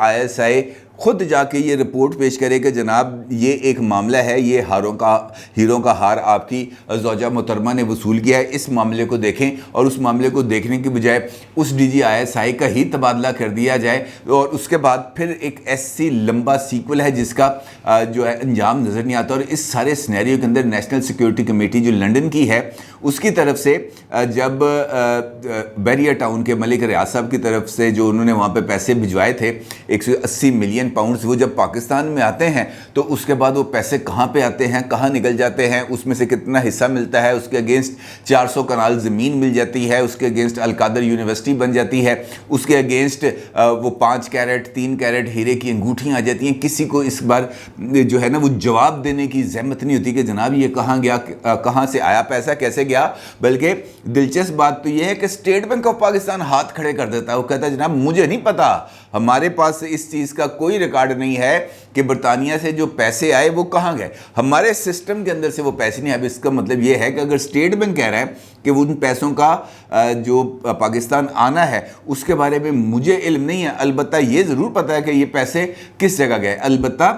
ISI خود جا کے یہ رپورٹ پیش کرے کہ جناب یہ ایک معاملہ ہے، یہ ہیروں کا ہار آپ کی زوجہ محترمہ نے وصول کیا ہے، اس معاملے کو دیکھیں، اور اس معاملے کو دیکھنے کی بجائے اس DGI کا ہی تبادلہ کر دیا جائے، اور اس کے بعد پھر ایک ایسی لمبا سیکول ہے جس کا جو ہے انجام نظر نہیں آتا۔ اور اس سارے سینیریو کے اندر نیشنل سیکیورٹی کمیٹی جو لنڈن کی ہے اس کی طرف سے جب بیریا ٹاؤن کے ملک ریاض صاحب کی طرف سے جو انہوں نے وہاں پہ پیسے بھجوائے تھے 180 ملین پاؤنڈز، وہ جب پاکستان میں آتے ہیں تو اس کے بعد وہ پیسے کہاں پہ آتے ہیں، کہاں نکل جاتے ہیں، اس میں سے کتنا حصہ ملتا ہے، اس کے اگینسٹ 400 کنال زمین مل جاتی ہے، اس کے اگینسٹ القادر یونیورسٹی بن جاتی ہے، اس کے اگینسٹ وہ 5 کیرٹ 3 کیرٹ ہیرے کی انگوٹھیاں آ جاتی ہیں۔ کسی کو اس بار جو ہے نا وہ جواب دینے کی زحمت نہیں ہوتی کہ جناب یہ کہاں گیا، کہاں سے آیا پیسہ، کیسے گیا۔ بلکہ دلچسپ بات تو یہ ہے کہ اسٹیٹ بینک آف پاکستان ہاتھ کھڑے کر دیتا ہے، وہ کہتا ہے جناب مجھے نہیں پتا، ہمارے پاس اس چیز کا کوئی ریکارڈ نہیں ہے کہ برطانیہ سے جو پیسے آئے وہ کہاں گئے، ہمارے سسٹم کے اندر سے وہ پیسے نہیں آئے۔ اس کا مطلب یہ ہے کہ اگر اسٹیٹ بینک کہہ رہا ہے کہ ان پیسوں کا جو پاکستان آنا ہے اس کے بارے میں مجھے علم نہیں ہے، البتہ یہ ضرور پتا ہے کہ یہ پیسے کس جگہ گئے۔ البتہ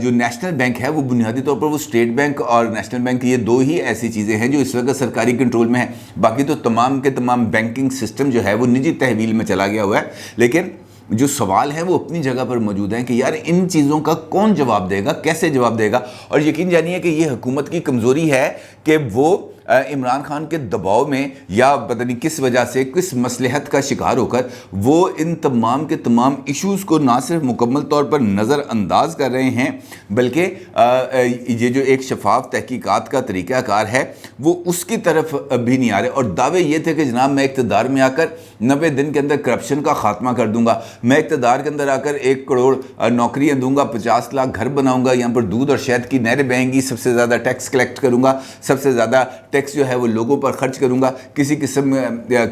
جو نیشنل بینک ہے وہ بنیادی طور پر وہ اسٹیٹ بینک اور نیشنل بینک، یہ دو ہی ایسی چیزیں ہیں جو اس وقت سرکاری کنٹرول میں ہیں، باقی تو تمام کے تمام بینکنگ سسٹم جو ہے وہ نجی تحویل میں چلا گیا ہوا ہے۔ لیکن جو سوال ہے وہ اپنی جگہ پر موجود ہیں کہ یار ان چیزوں کا کون جواب دے گا، کیسے جواب دے گا۔ اور یقین جانیے کہ یہ حکومت کی کمزوری ہے کہ وہ عمران خان کے دباؤ میں یا پتہ نہیں کس وجہ سے کس مصلحت کا شکار ہو کر وہ ان تمام کے تمام ایشوز کو نہ صرف مکمل طور پر نظر انداز کر رہے ہیں بلکہ یہ جو ایک شفاف تحقیقات کا طریقہ کار ہے وہ اس کی طرف بھی نہیں آ رہے۔ اور دعوے یہ تھے کہ جناب میں اقتدار میں آ کر 90 دن کے اندر کرپشن کا خاتمہ کر دوں گا، میں اقتدار کے اندر آ کر 1 کروڑ نوکریاں دوں گا، 50 لاکھ گھر بناؤں گا، یہاں پر دودھ اور شہد کی نہریں بہیں گی، سب سے زیادہ ٹیکس کلیکٹ کروں گا، سب سے زیادہ ٹیکس جو ہے وہ لوگوں پر خرچ کروں گا، کسی قسم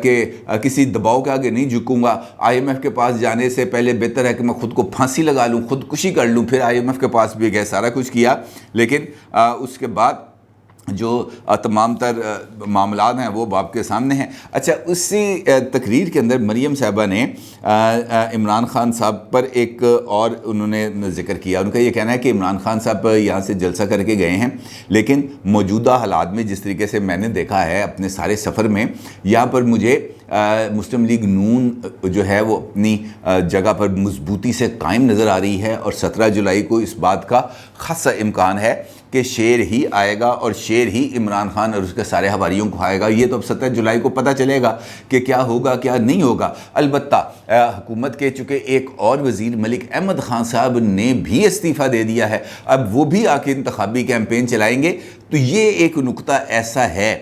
کے کسی دباؤ کے آگے نہیں جھکوں گا۔ IMF کے پاس جانے سے پہلے بہتر ہے کہ میں خود کو پھانسی لگا لوں، خودکشی کر لوں، پھر IMF کے پاس بھی گئے، سارا کچھ کیا، لیکن اس کے بعد جو تمام تر معاملات ہیں وہ باپ کے سامنے ہیں۔ اچھا، اسی تقریر کے اندر مریم صاحبہ نے عمران خان صاحب پر ایک اور انہوں نے ذکر کیا، ان کا یہ کہنا ہے کہ عمران خان صاحب یہاں سے جلسہ کر کے گئے ہیں، لیکن موجودہ حالات میں جس طریقے سے میں نے دیکھا ہے اپنے سارے سفر میں، یہاں پر مجھے مسلم لیگ نون جو ہے وہ اپنی جگہ پر مضبوطی سے قائم نظر آ رہی ہے، اور 17 جولائی کو اس بات کا خاصا امکان ہے کہ شیر ہی آئے گا اور شیر ہی عمران خان اور اس کے سارے حواریوں کو کھائے گا۔ یہ تو اب 17 جولائی کو پتہ چلے گا کہ کیا ہوگا کیا نہیں ہوگا۔ البتہ حکومت کے چونکہ ایک اور وزیر ملک احمد خان صاحب نے بھی استعفیٰ دے دیا ہے، اب وہ بھی آ کے انتخابی کیمپین چلائیں گے، تو یہ ایک نقطہ ایسا ہے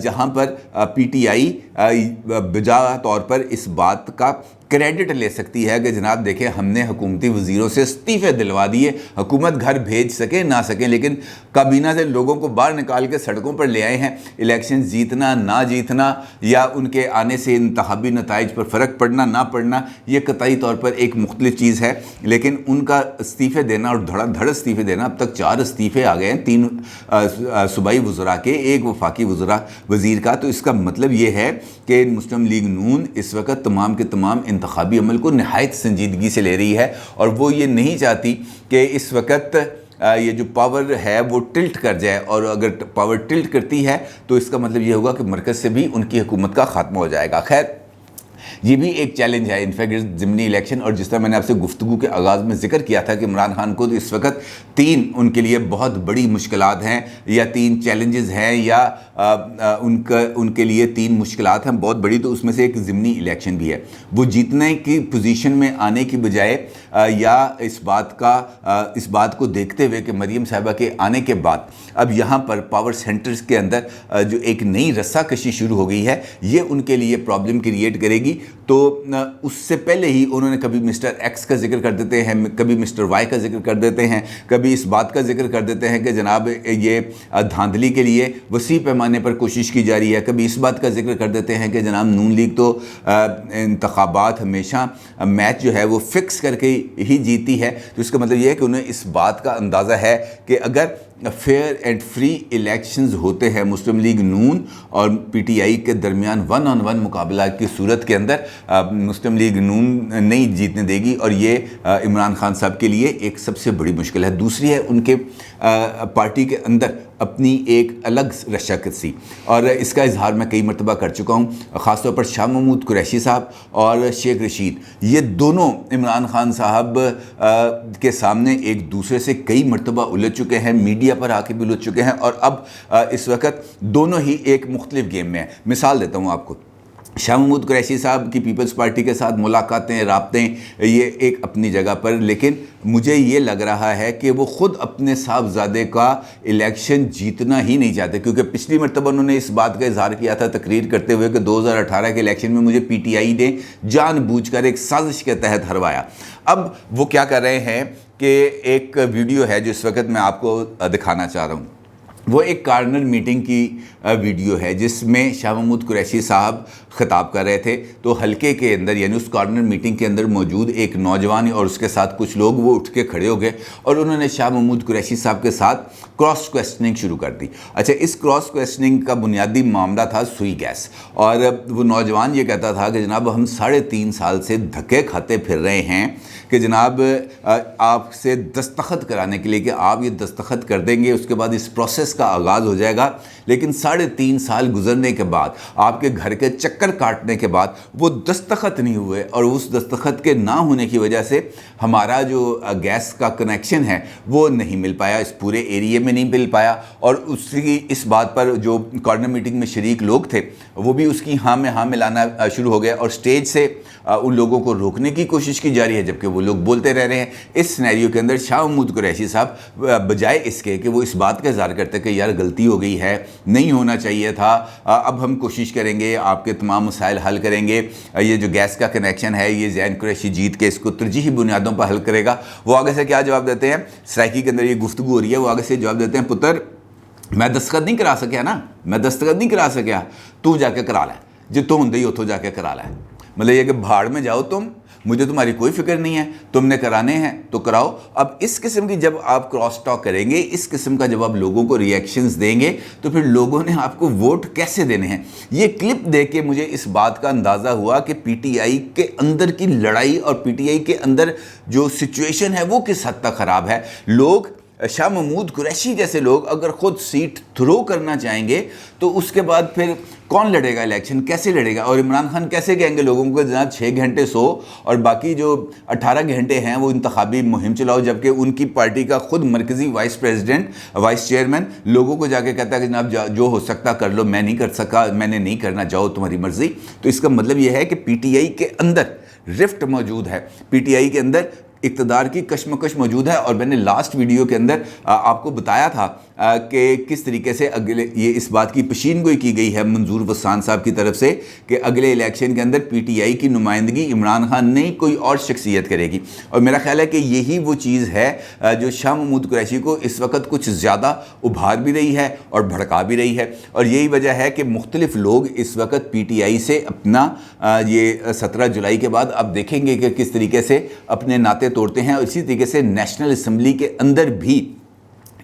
جہاں پر PTI بجا طور پر اس بات کا کریڈٹ لے سکتی ہے کہ جناب دیکھیں ہم نے حکومتی وزیروں سے استعفے دلوا دیے، حکومت گھر بھیج سکے نہ سکیں لیکن کابینہ سے لوگوں کو باہر نکال کے سڑکوں پر لے آئے ہیں۔ الیکشن جیتنا نہ جیتنا یا ان کے آنے سے انتخابی نتائج پر فرق پڑنا نہ پڑنا یہ قطعی طور پر ایک مختلف چیز ہے، لیکن ان کا استعفے دینا اور دھڑا دھڑ استعفے دینا، اب تک 4 استعفے آ گئے ہیں، 3 صوبائی وزراء کے، 1 وفاقی وزیر کا۔ تو اس کا مطلب یہ ہے کہ مسلم لیگ نون اس وقت تمام کے تمام انتخابی عمل کو نہایت سنجیدگی سے لے رہی ہے، اور وہ یہ نہیں چاہتی کہ اس وقت یہ جو پاور ہے وہ ٹلٹ کر جائے، اور اگر پاور ٹلٹ کرتی ہے تو اس کا مطلب یہ ہوگا کہ مرکز سے بھی ان کی حکومت کا خاتمہ ہو جائے گا۔ خیر، یہ بھی ایک چیلنج ہے انفیکٹ ضمنی الیکشن، اور جس طرح میں نے آپ سے گفتگو کے آغاز میں ذکر کیا تھا کہ عمران خان کو اس وقت 3 ان کے لیے بہت بڑی مشکلات ہیں، یا 3 چیلنجز ہیں، یا ان کے لیے 3 مشکلات ہیں بہت بڑی، تو اس میں سے ایک ضمنی الیکشن بھی ہے۔ وہ جیتنے کی پوزیشن میں آنے کی بجائے یا اس بات کو دیکھتے ہوئے کہ مریم صاحبہ کے آنے کے بعد اب یہاں پر پاور سینٹرز کے اندر جو ایک نئی رسا کشی شروع ہو گئی ہے، یہ ان کے لیے پرابلم کریٹ کرے گی۔ تو اس سے پہلے ہی انہوں نے کبھی مسٹر ایکس کا ذکر کر دیتے ہیں، کبھی مسٹر وائی کا ذکر کر دیتے ہیں، کبھی اس بات کا ذکر کر دیتے ہیں کہ جناب یہ دھاندلی کے لیے وسیع پیمانے پر کوشش کی جا رہی ہے، کبھی اس بات کا ذکر کر دیتے ہیں کہ جناب نون لیگ تو انتخابات ہمیشہ میچ جو ہے وہ فکس کر کے ہی جیتی ہے۔ تو اس کا مطلب یہ ہے کہ انہیں اس بات کا اندازہ ہے کہ اگر فیئر اینڈ فری الیکشنز ہوتے ہیں مسلم لیگ نون اور پی ٹی آئی کے درمیان 1-on-1 مقابلہ کی صورت کے اندر مسلم لیگ نون نہیں جیتنے دے گی، اور یہ عمران خان صاحب کے لیے ایک سب سے بڑی مشکل ہے۔ دوسری ہے ان کے پارٹی کے اندر اپنی ایک الگ رشاکسی، اور اس کا اظہار میں کئی مرتبہ کر چکا ہوں، خاص طور پر شاہ محمود قریشی صاحب اور شیخ رشید، یہ دونوں عمران خان صاحب کے سامنے ایک دوسرے سے کئی مرتبہ الجھ چکے ہیں، میڈیا پر آ کے بھی الجھ چکے ہیں، اور اب اس وقت دونوں ہی ایک مختلف گیم میں ہیں۔ مثال دیتا ہوں آپ کو، شاہ محمود قریشی صاحب کی پیپلز پارٹی کے ساتھ ملاقاتیں، رابطیں، یہ ایک اپنی جگہ پر، لیکن مجھے یہ لگ رہا ہے کہ وہ خود اپنے صاحبزادے کا الیکشن جیتنا ہی نہیں چاہتے، کیونکہ پچھلی مرتبہ انہوں نے اس بات کا اظہار کیا تھا تقریر کرتے ہوئے کہ 2018 کے الیکشن میں مجھے پی ٹی آئی نے جان بوجھ کر ایک سازش کے تحت ہروایا۔ اب وہ کیا کر رہے ہیں کہ ایک ویڈیو ہے جو اس وقت میں آپ کو دکھانا چاہ رہا ہوں، وہ ایک کارنر میٹنگ کی ویڈیو ہے جس میں شاہ محمود قریشی صاحب خطاب کر رہے تھے، تو حلقے کے اندر یعنی اس کارنر میٹنگ کے اندر موجود ایک نوجوان اور اس کے ساتھ کچھ لوگ وہ اٹھ کے کھڑے ہو گئے اور انہوں نے شاہ محمود قریشی صاحب کے ساتھ کراس کویسچننگ شروع کر دی۔ اچھا، اس کراس کویسچننگ کا بنیادی معاملہ تھا سوئی گیس، اور وہ نوجوان یہ کہتا تھا کہ جناب ہم 3.5 سال سے دھکے کھاتے پھر رہے ہیں کہ جناب آپ سے دستخط کرانے کے لیے کہ آپ یہ دستخط کر دیں گے، اس کے بعد اس پروسیس کا آغاز ہو جائے گا، لیکن 3.5 سال گزرنے کے بعد آپ کے گھر کے چکر کاٹنے کے بعد وہ دستخط نہیں ہوئے، اور اس دستخط کے نہ ہونے کی وجہ سے ہمارا جو گیس کا کنیکشن ہے وہ نہیں مل پایا، اس پورے ایریے میں نہیں مل پایا، اور اس بات پر جو کارنر میٹنگ میں شریک لوگ تھے وہ بھی اس کی ہاں میں ہاں ملانا شروع ہو گئے، اور سٹیج سے ان لوگوں کو روکنے کی کوشش کی جا رہی ہے جبکہ وہ لوگ بولتے رہ رہے ہیں۔ اس سینیریو کے اندر شاہ محمود قریشی صاحب بجائے اس کے کہ وہ اس بات کا اظہار کرتے کہ یار غلطی ہو گئی ہے، نہیں ہونا چاہیے تھا، اب ہم کوشش کریں گے، آپ کے تمام مسائل حل کریں گے، یہ جو گیس کا کنیکشن ہے یہ زین قریشی جیت کے اس کو ترجیحی بنیادوں پر حل کرے گا، وہ آگے سے کیا جواب دیتے ہیں؟ سرائکی کے اندر یہ گفتگو ہو رہی ہے، وہ آگے سے جواب دیتے ہیں، پتر میں دستخط نہیں کرا سکیا نا، میں دستخط نہیں کرا سکیا، تو جا کے کرا لے، جو تو ہوں ہی اتو جا کے کرا لے، مطلب یہ کہ بھاڑ میں جاؤ تم، مجھے تمہاری کوئی فکر نہیں ہے، تم نے کرانے ہیں تو کراؤ۔ اب اس قسم کی جب آپ کراس ٹاک کریں گے، اس قسم کا جب آپ لوگوں کو ریئیکشنز دیں گے تو پھر لوگوں نے آپ کو ووٹ کیسے دینے ہیں؟ یہ کلپ دیکھ کے مجھے اس بات کا اندازہ ہوا کہ پی ٹی آئی کے اندر کی لڑائی اور پی ٹی آئی کے اندر جو سچویشن ہے وہ کس حد تک خراب ہے۔ لوگ، شاہ محمود قریشی جیسے لوگ اگر خود سیٹ تھرو کرنا چاہیں گے تو اس کے بعد پھر کون لڑے گا الیکشن، کیسے لڑے گا؟ اور عمران خان کیسے کہیں گے لوگوں کو جناب 6 گھنٹے سو اور باقی جو 18 گھنٹے ہیں وہ انتخابی مہم چلاؤ، جبکہ ان کی پارٹی کا خود مرکزی وائس چیئرمین لوگوں کو جا کے کہتا ہے کہ جناب جو ہو سکتا کر لو، میں نہیں کر سکا، میں نے نہیں کرنا، جاؤ تمہاری مرضی۔ تو اس کا مطلب یہ ہے کہ پی ٹی آئی کے اندر رفٹ موجود ہے، پی ٹی آئی کے اندر اقتدار کی کشمکش موجود ہے، اور میں نے لاسٹ ویڈیو کے اندر آپ کو بتایا تھا کہ کس طریقے سے یہ اس بات کی پیشین گوئی کی گئی ہے منظور وسان صاحب کی طرف سے کہ اگلے الیکشن کے اندر پی ٹی آئی کی نمائندگی عمران خان نہیں کوئی اور شخصیت کرے گی، اور میرا خیال ہے کہ یہی وہ چیز ہے جو شاہ محمود قریشی کو اس وقت کچھ زیادہ ابھار بھی رہی ہے اور بھڑکا بھی رہی ہے، اور یہی وجہ ہے کہ مختلف لوگ اس وقت پی ٹی آئی سے اپنا یہ 17 جولائی کے بعد اب دیکھیں گے کہ کس طریقے سے اپنے ناطے توڑتے ہیں، اور اسی طریقے سے نیشنل اسمبلی کے اندر بھی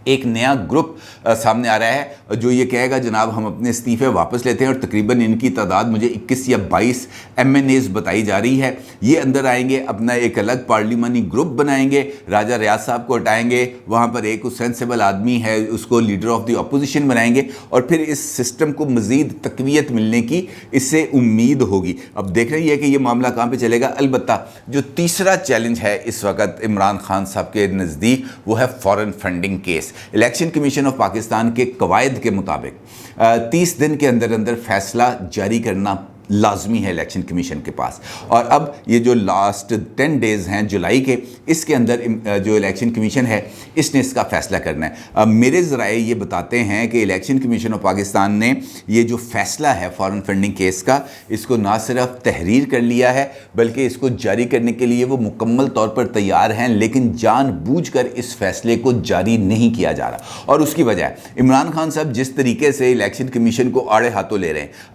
ایک نیا گروپ سامنے آ رہا ہے جو یہ کہے گا جناب ہم اپنے استعفے واپس لیتے ہیں، اور تقریباً ان کی تعداد مجھے 21 یا 22 ایم این ایز بتائی جا رہی ہے۔ یہ اندر آئیں گے، اپنا ایک الگ پارلیمانی گروپ بنائیں گے، راجہ ریاض صاحب کو ہٹائیں گے، وہاں پر ایک سینسیبل آدمی ہے اس کو لیڈر آف دی اپوزیشن بنائیں گے، اور پھر اس سسٹم کو مزید تقویت ملنے کی اس سے امید ہوگی۔ اب دیکھ رہی ہے کہ یہ معاملہ کہاں پہ چلے گا۔ البتہ جو تیسرا چیلنج ہے اس وقت عمران خان صاحب کے نزدیک وہ ہے foreign funding case. Election commission of Pakistan کے قواعد کے مطابق 30 دن کے اندر اندر فیصلہ جاری کرنا لازمی ہے الیکشن کمیشن کے پاس، اور اب یہ جو لاسٹ 10 ڈیز ہیں جولائی کے، اس کے اندر جو الیکشن کمیشن ہے اس نے اس کا فیصلہ کرنا ہے۔ میرے ذرائع یہ بتاتے ہیں کہ الیکشن کمیشن آف پاکستان نے یہ جو فیصلہ ہے فارن فنڈنگ کیس کا، اس کو نہ صرف تحریر کر لیا ہے بلکہ اس کو جاری کرنے کے لیے وہ مکمل طور پر تیار ہیں، لیکن جان بوجھ کر اس فیصلے کو جاری نہیں کیا جا رہا، اور اس کی وجہ ہے عمران خان صاحب جس طریقے سے الیکشن کمیشن کو آڑے ہاتھوں لے رہے ہیں۔